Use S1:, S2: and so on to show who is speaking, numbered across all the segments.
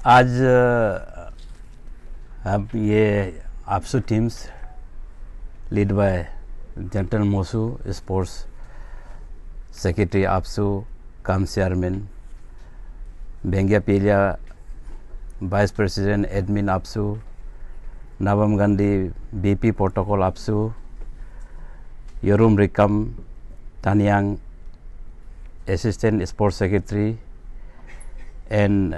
S1: आज हम ये APSU teams led by general Mosu sports secretary APSU cum chairman Bengia Pilia vice president admin APSU Navam Gandhi BP protocol APSU Yorum Rikam Taniang assistant sports secretary and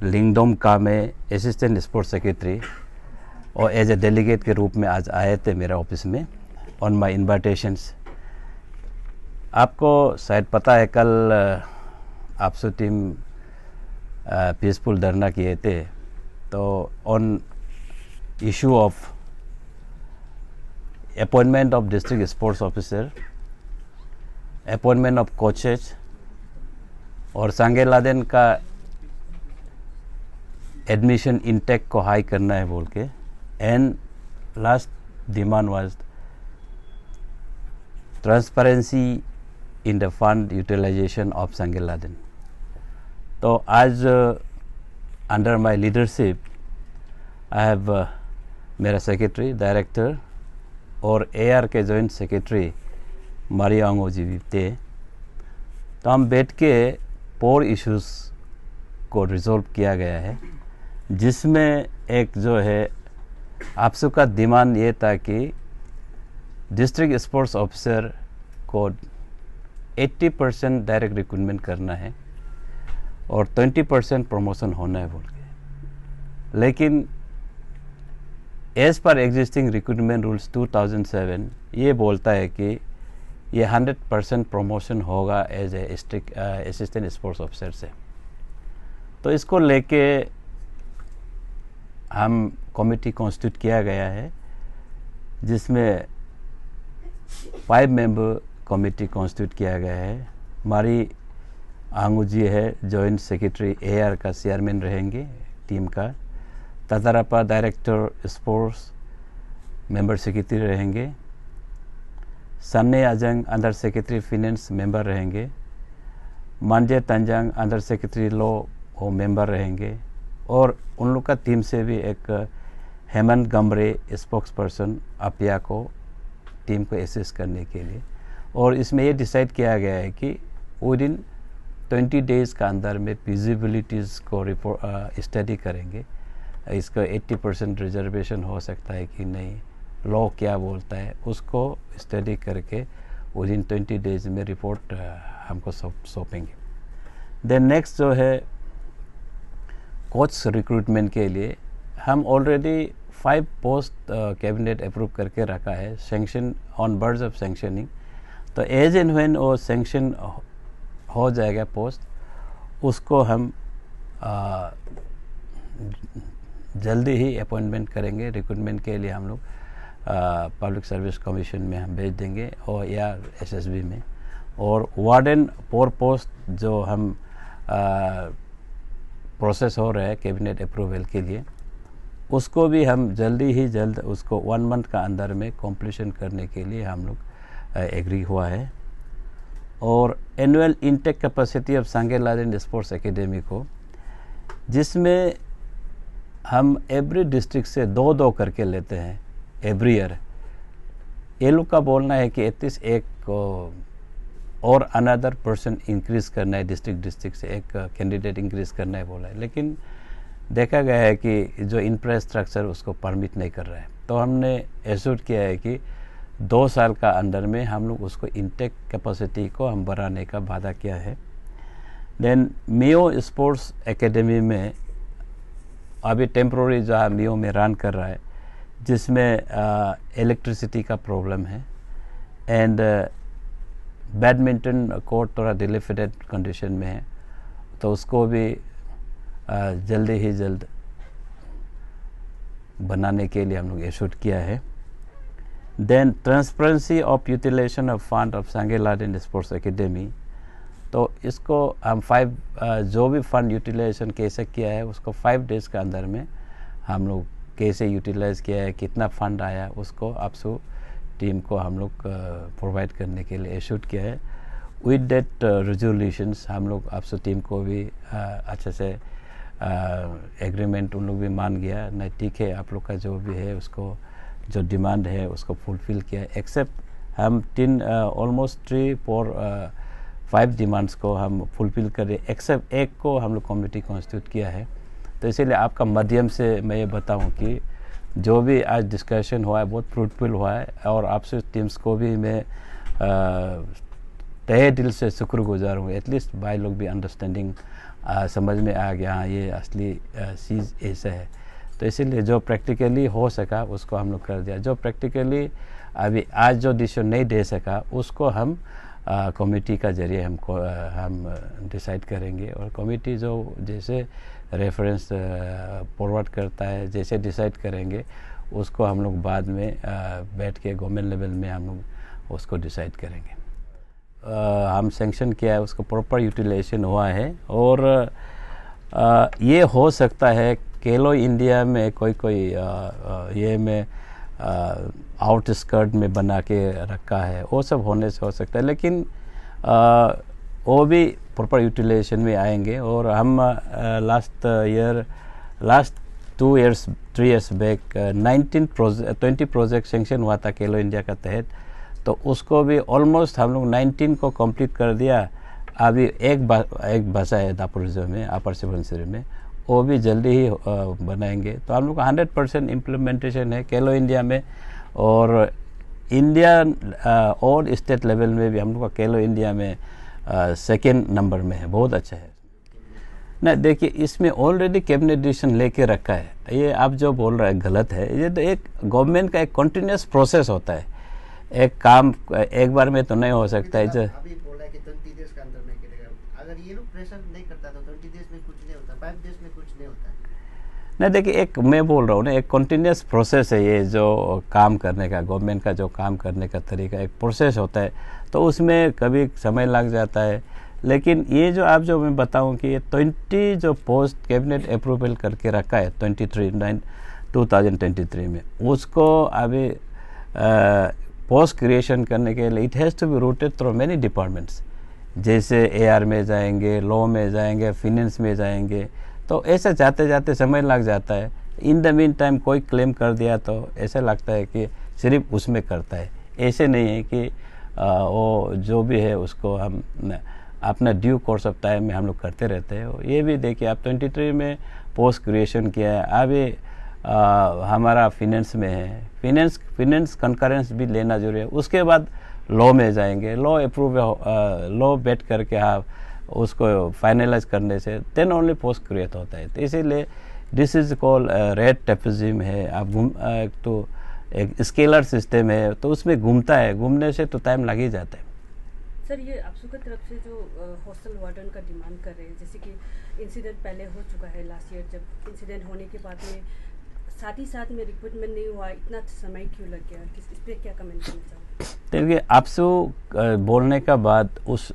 S1: Lingdom का में assistant sports secretary और as a delegate के रूप में आज आए थे मेरे ऑफिस में ऑन माय इन्विटेशंस। आपको शायद पता है कल आपसू टीम पीसफुल धरना किए थे, तो on issue of appointment of district sports officer, appointment of coaches और सांगे लादेन का एडमिशन इनटेक को हाई करना है बोल के, and last demand was transparency in the fund utilization of Sangey Laden. तो आज under my leadership I have मेरा सेक्रेटरी डायरेक्टर और एआर के जॉइंट सेक्रेटरी मारिया आंगो जी भी थे। तो हम बैठ के 4 इश्यूज़ को रिजॉल्व किया गया है, जिसमें एक जो है आपसू का डिमांड ये था कि डिस्ट्रिक्ट स्पोर्ट्स ऑफिसर को 80% डायरेक्ट रिक्रूटमेंट करना है और 20% प्रमोशन होना है बोल के। लेकिन as per existing recruitment rules 2007 ये बोलता है कि ये 100% प्रमोशन होगा as a assistant sports officer से। तो इसको लेके हम कमेटी कॉन्स्टिट्यूट किया गया है, जिसमें 5 मेंबर कमेटी कॉन्स्टिट्यूट किया गया है। हमारी आंगू जी है जॉइंट सेक्रेटरी एआर का चेयरमैन रहेंगे टीम का। ततारापा डायरेक्टर स्पोर्ट्स मेंबर सेक्रेटरी रहेंगे। सन्ने Ajang under secretary finance member रहेंगे। मांजे तंजांग अंडर सेक्रेटरी लॉ वो मेंबर रहेंगे। और उन लोग का टीम से भी एक Hemant Gamre spokes person Apia को टीम को असिस्ट करने के लिए। और इसमें ये डिसाइड किया गया है कि विद इन 20 डेज़ का अंदर में फिजिबिलिटीज़ को रिपोर्ट स्टडी करेंगे। इसका 80% रिजर्वेशन हो सकता है कि नहीं, लॉ क्या बोलता है, उसको स्टडी करके विद इन 20 डेज़ में रिपोर्ट हमको सौंपेंगे। देन नेक्स्ट जो है कोच रिक्रूटमेंट के लिए हम ऑलरेडी 5 पोस्ट कैबिनेट अप्रूव करके रखा है, sanction on words of sanctioning. तो एज एंड व्हेन वो सैंक्शन हो जाएगा पोस्ट, उसको हम जल्दी ही अपॉइंटमेंट करेंगे। रिक्रूटमेंट के लिए हम लोग पब्लिक सर्विस कमीशन में हम भेज देंगे और या एसएसबी में। और वार्डन 4 पोस्ट जो हम प्रोसेस हो रहा है कैबिनेट अप्रूवल के लिए, उसको भी हम जल्दी ही जल्द उसको 1 मंथ का अंदर में कंप्लीशन करने के लिए हम लोग एग्री हुआ है। और annual intake capacity of Sangey Laden sports academy को, जिसमें हम एवरी डिस्ट्रिक्ट से 2-2 करके लेते हैं एवरी ईयर। ये लोग का बोलना है कि एटलीस्ट एक और अनदर पर्सन इंक्रीज करना है, डिस्ट्रिक्ट से एक कैंडिडेट इंक्रीज करना है बोला है। लेकिन देखा गया है कि जो इंफ्रास्ट्रक्चर उसको परमिट नहीं कर रहा है। तो हमने एश्योर किया है कि 2 साल का अंदर में हम लोग उसको इनटेक कैपेसिटी को हम बढ़ाने का वादा किया है। देन मियो स्पोर्ट्स एकेडमी में अभी टेम्प्रोरी जो मियो में रन कर रहा है, जिसमें इलेक्ट्रिसिटी का प्रॉब्लम है एंड बैडमिंटन कोर्ट थोड़ा डिलेफिडेड कंडीशन में है, तो उसको भी जल्दी ही जल्द बनाने के लिए हम लोग एश्योर किया है। Then transparency of utilization of fund of Sangey Laden sports academy, तो इसको हम 5 जो भी फंड यूटिलाइजेशन कैसे किया है उसको 5 डेज़ के अंदर में हम लोग कैसे यूटिलाइज किया है, कितना फंड आया, उसको आपसू टीम को हम लोग प्रोवाइड करने के लिए एश्योर किया है। विद दैट रेजोल्यूशंस हम लोग आपसे टीम को भी अच्छे से एग्रीमेंट उन लोग भी मान गया, नहीं ठीक है आप लोग का जो भी है उसको जो डिमांड है उसको फुलफ़िल किया, एक्सेप्ट हम ऑलमोस्ट 3-4-5 डिमांड्स को हम फुलफ़िल करें, एक्सेप्ट एक को हम लोग कमेटी कॉन्स्टिट्यूट किया है। तो इसीलिए आपका माध्यम से मैं ये बताऊं कि जो भी आज डिस्कशन हुआ है बहुत फ्रूटफुल हुआ है, और आपसे टीम्स को भी मैं तहे दिल से शुक्रगुजार हूँ। एटलीस्ट भाई लोग भी अंडरस्टैंडिंग समझ में आ गया, हाँ ये असली चीज़ ऐसा है। तो इसीलिए जो प्रैक्टिकली हो सका उसको हम लोग कर दिया, जो प्रैक्टिकली अभी आज जो डिसीजन नहीं दे सका उसको हम कमेटी का जरिए हम डिसाइड करेंगे, और कमेटी जो जैसे रेफरेंस फॉरवर्ड करता है, जैसे डिसाइड करेंगे उसको हम लोग बाद में बैठ के गवर्नमेंट लेवल में हम लोग उसको डिसाइड करेंगे। हम सैंक्शन किया है उसको प्रॉपर यूटिलाइजेशन हुआ है, और ये हो सकता है खेलो इंडिया में कोई ये में आउटस्कर्ट में बना के रखा है, वो सब होने से हो सकता है, लेकिन वो भी प्रॉपर यूटिलाइजेशन में आएंगे। और हम last 3 years back 20 project sanction हुआ था खेलो इंडिया का तहत, तो उसको भी ऑलमोस्ट हम लोग 19 को कंप्लीट कर दिया। अभी एक बसा है दापोरिजो में, अपर सुबनसिरी में, वो भी जल्दी ही बनाएंगे। तो हम लोग 100% इम्प्लीमेंटेशन है खेलो इंडिया में, और इंडिया और स्टेट लेवल में भी हम लोग का खेलो इंडिया में सेकेंड नंबर में है, बहुत अच्छा है ना। देखिए इसमें ऑलरेडी कैबिनेट डिसीजन लेके रखा है, ये आप जो बोल रहे हैं गलत है। ये तो एक गवर्नमेंट का एक कंटिन्यूस प्रोसेस होता है, एक काम एक बार में तो नहीं हो सकता है।
S2: अभी बोला है कि 20 देश का अंदर में करेगा, अगर ये लोग प्रेशर नहीं करता तो 20 देश में कुछ नहीं होता, 5 देश में कुछ नहीं होता।
S1: नहीं देखिए, एक मैं बोल रहा हूँ ना, एक कंटिन्यूस प्रोसेस है ये जो काम करने का, गवर्नमेंट का जो काम करने का तरीका एक प्रोसेस होता है, तो उसमें कभी समय लग जाता है। लेकिन ये जो आप जो मैं बताऊं कि ये 20 जो पोस्ट कैबिनेट अप्रूवल करके रखा है 2023 में, उसको अभी पोस्ट क्रिएशन करने के लिए it has to be routed through many departments, जैसे AR में जाएंगे, लॉ में जाएंगे, फिनेंस में जाएंगे, तो ऐसा जाते जाते समय लग जाता है। इन द मीन टाइम कोई क्लेम कर दिया तो ऐसा लगता है कि सिर्फ उसमें करता है, ऐसे नहीं है कि वो जो भी है उसको हम अपना ड्यू कोर्स ऑफ टाइम में हम लोग करते रहते हैं। ये भी देखिए आप 23 में पोस्ट क्रिएशन किया है, अभी हमारा फिनेंस में है, फिनेंस कंकरेंस भी लेना जरूरी है, उसके बाद लॉ में जाएंगे, लॉ अप्रूव लॉ बैठ करके हाँ उसको फाइनलाइज करने से देन ओनली पोस्ट क्रिएट होता है। तो इसीलिए this is called red tapism है। आप तो एक स्केलर सिस्टम है, तो उसमें घूमता है, घूमने से तो टाइम लग ही जाता है।
S3: सर ये आपसू की तरफ से जो हॉस्टल वार्डन का डिमांड कर रहे हैं, जैसे कि इंसिडेंट पहले हो चुका है लास्ट ईयर, जब इंसिडेंट होने के बाद में साथ ही साथ में रिक्रूटमेंट नहीं हुआ, इतना समय क्यों लग गया, इस पर क्या कमेंट करना चाहूँ?
S1: देखिए आपसू बोलने का बाद उस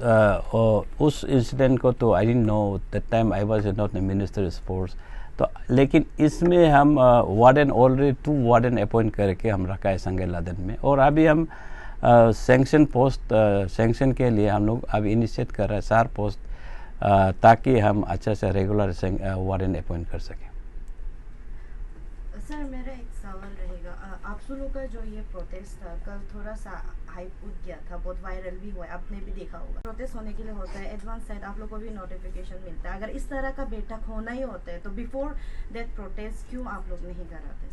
S1: इंसिडेंट को तो I didn't know that time, I was not the minister sports. तो लेकिन इसमें हम वार्डन ऑलरेडी 2 वार्डन अपॉइंट करके हम रखा है संगे लादेन में, और अभी हम सैंक्शन पोस्ट सैंक्शन के लिए हम लोग अभी इनिशिएट कर रहे हैं 4 पोस्ट, ताकि हम अच्छा से रेगुलर वार्डन अपॉइंट कर सकें।
S4: सर मेरा एक सवाल रहेगा, आपसू लोग का जो ये प्रोटेस्ट था कल थोड़ा सा हाइप उठ गया था, बहुत वायरल भी हुआ है, आपने भी देखा होगा। प्रोटेस्ट होने के लिए होता है एडवांस साइड, आप लोग को भी नोटिफिकेशन मिलता है। अगर इस तरह का बैठक होना ही होता है तो बिफोर दैट प्रोटेस्ट क्यों आप लोग नहीं कराते?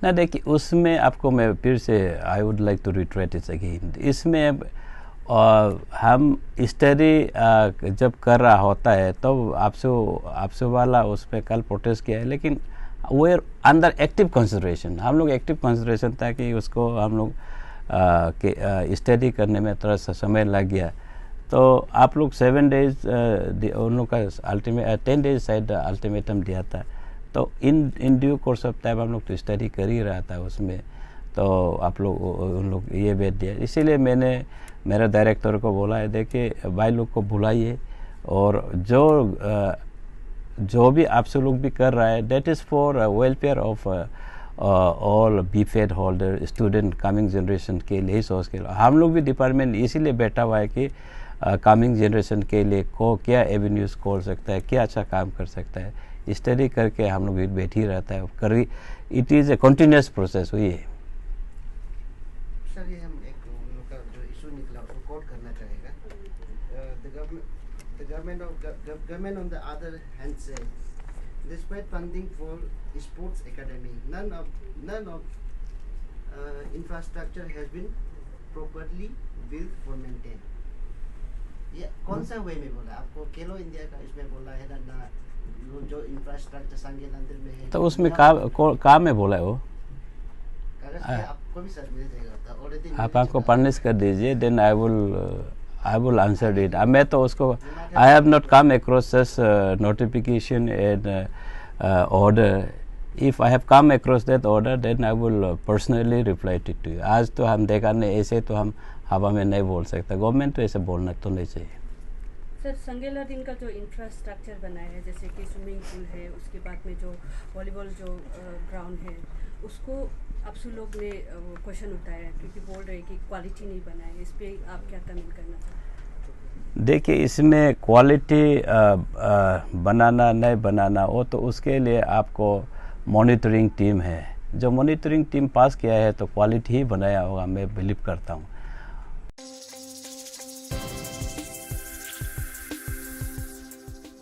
S1: ना देखिए उसमें आपको मैं फिर से I would like to reiterate it again, इसमें हम स्टडी जब कर रहा होता है तो आपसू वाला उस पर कल प्रोटेस्ट किया है, लेकिन वो अंदर एक्टिव कंसिडरेशन, हम लोग एक्टिव कंसिडरेशन था कि उसको हम लोग स्टडी करने में थोड़ा सा समय लग गया। तो आप लोग 7 days उन लोग का 10 days शायद अल्टीमेटम दिया था, तो in due course of time हम लोग तो स्टडी कर ही रहा था उसमें, तो आप लोग उन लोग ये भेज दिया। इसीलिए मैंने मेरे डायरेक्टर को बोला है, देखिए भाई लोग को बुलाइए, और जो भी आप सब लोग भी कर रहा है that is for welfare of all बीफेड होल्डर, स्टूडेंट, कमिंग जनरेशन के लिए, सोच के हम लोग भी डिपार्टमेंट इसीलिए बैठा हुआ है कि कमिंग जनरेशन के लिए को क्या एवेन्यूज़ खोल सकता है, क्या अच्छा काम कर सकता है, स्टडी करके हम लोग बैठी रहता है करी। It is a continuous process हुई है।
S2: सर ये हम एक उन लोग का जो इशू निकला उसको कोट करना चाहेगा। The government on the other hand से despite funding for sports academy, none of infrastructure has been properly built for maintain. ये कौन सा वे में बोला आपको? खेलो इंडिया का इसमें बोला है ना जो इंफ्रास्ट्रक्चर संघीय मंदिर में है,
S1: तो उसमें काम में बोला है वो।
S2: कागज पे आपको भी सर मिल जाएगा ऑलरेडी।
S1: आप आपको पब्लिश कर दीजिए, then I will answer it. मैं तो उसको I have not come across this notification and order. If I have come across that order then I will personally reply to you. आज तो हम देखा नहीं, ऐसे तो हम हवा में नहीं बोल सकते, गवर्नमेंट तो ऐसे बोलना तो नहीं चाहिए।
S3: सर संगेलादीन का जो इंफ्रास्ट्रक्चर बनाया है, जैसे कि स्विमिंग पूल है, उसके बाद में जो वॉलीबॉल जो ग्राउंड है, उसको आपसू लोग ने क्वेश्चन उठाया क्योंकि बोल रहे कि क्वालिटी नहीं बना है। इस पर आप क्या कमेंट करना चाहते हैं?
S1: देखिए, इसमें क्वालिटी बनाना नहीं बनाना वो तो उसके लिए आपको मॉनिटरिंग टीम है, जो मॉनिटरिंग टीम पास किया है तो क्वालिटी ही बनाया होगा, मैं बिलीव करता हूँ।